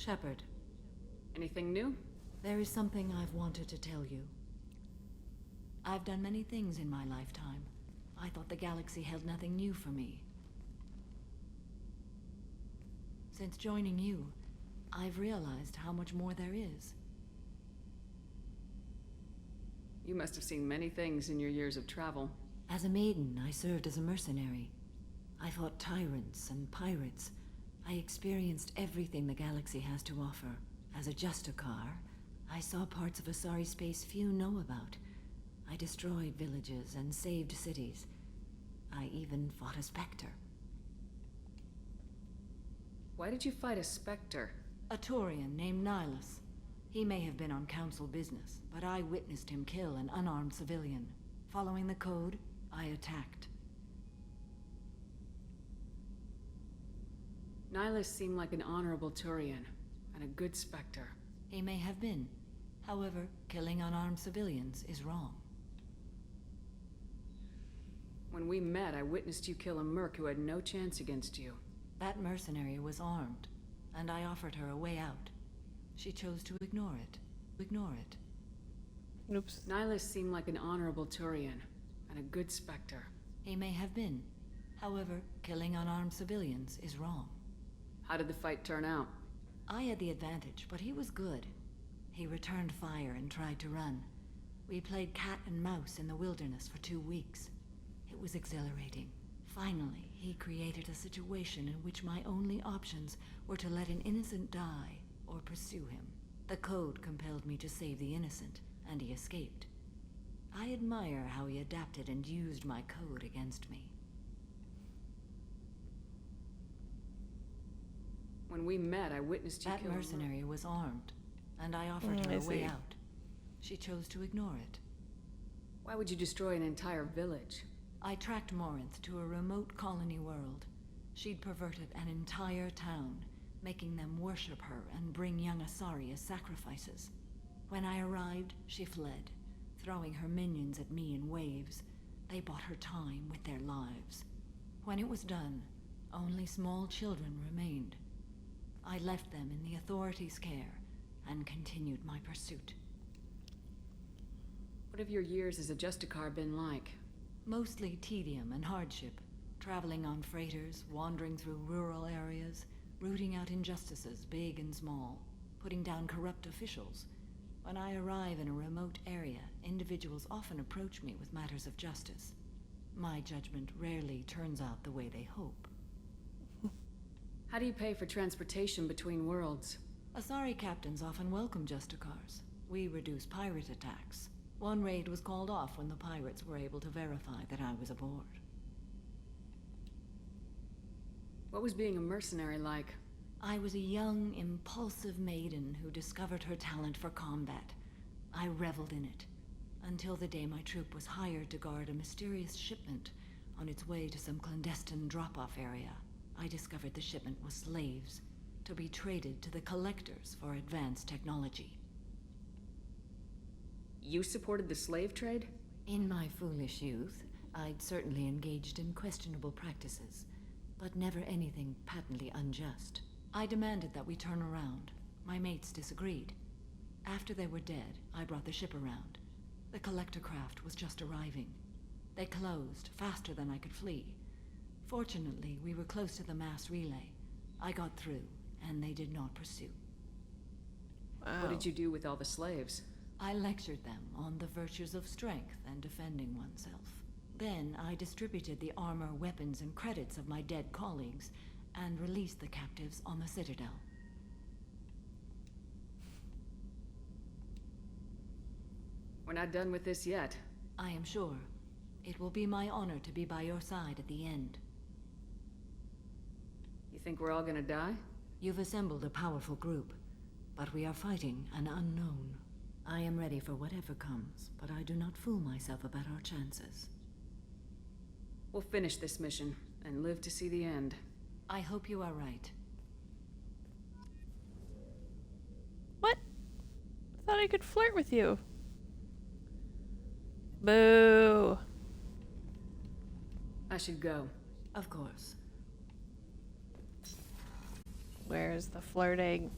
Shepard, Anything new? there is something I've wanted to tell you. I've done many things in my lifetime. I thought the galaxy held nothing new for me. Since joining you, I've realized how much more there is. You must have seen many things in your years of travel. As a maiden, I served as a mercenary. I fought tyrants and pirates. I experienced everything the galaxy has to offer. As a Justicar, I saw parts of Asari space few know about. I destroyed villages and saved cities. I even fought a Spectre. Why did you fight a Spectre? A Taurian named Nihilus. He may have been on council business, but I witnessed him kill an unarmed civilian. Following the code, I attacked. Nihilus seemed like an honorable Turian, and a good Spectre. He may have been. However, killing unarmed civilians is wrong. When we met, I witnessed you kill a merc who had no chance against you. That mercenary was armed, and I offered her a way out. She chose to ignore it. Oops. Nihilus seemed like an honorable Turian, and a good Spectre. He may have been. However, killing unarmed civilians is wrong. How did the fight turn out? I had the advantage, but he was good. He returned fire and tried to run. We played cat and mouse in the wilderness for 2 weeks. It was exhilarating. Finally, he created a situation in which my only options were to let an innocent die or pursue him. The code compelled me to save the innocent, and he escaped. I admire how he adapted and used my code against me. When we met, I witnessed you That kill mercenary was armed, and I offered her I a way see. out. She chose to ignore it. Why would you destroy an entire village? I tracked Morinth to a remote colony world. She'd perverted an entire town, making them worship her and bring young Asari as sacrifices. When I arrived, she fled, throwing her minions at me in waves. They bought her time with their lives. When it was done, only small children remained. I left them in the authorities' care and continued my pursuit. What have your years as a Justicar been like? Mostly tedium and hardship, traveling on freighters, wandering through rural areas, rooting out injustices big and small, putting down corrupt officials. When I arrive in a remote area, individuals often approach me with matters of justice. My judgment rarely turns out the way they hope. How do you pay for transportation between worlds? Asari captains often welcome Justicars. We reduce pirate attacks. One raid was called off when the pirates were able to verify that I was aboard. What was being a mercenary like? I was a young, impulsive maiden who discovered her talent for combat. I reveled in it, until the day my troop was hired to guard a mysterious shipment on its way to some clandestine drop-off area. I discovered the shipment was slaves, to be traded to the collectors for advanced technology. You supported the slave trade? In my foolish youth, I'd certainly engaged in questionable practices, but never anything patently unjust. I demanded that we turn around. My mates disagreed. After they were dead, I brought the ship around. The collector craft was just arriving. They closed faster than I could flee. Fortunately, we were close to the mass relay. I got through, and they did not pursue. Wow. What did you do with all the slaves? I lectured them on the virtues of strength and defending oneself. Then I distributed the armor, weapons, and credits of my dead colleagues and released the captives on the Citadel. We're not done with this yet. I am sure. It will be my honor to be by your side at the end. You think we're all gonna die? You've assembled a powerful group, but we are fighting an unknown. I am ready for whatever comes, but I do not fool myself about our chances. We'll finish this mission and live to see the end. I hope you are right. What? I thought I could flirt with you. Boo. I should go. Of course. Where's the flirting?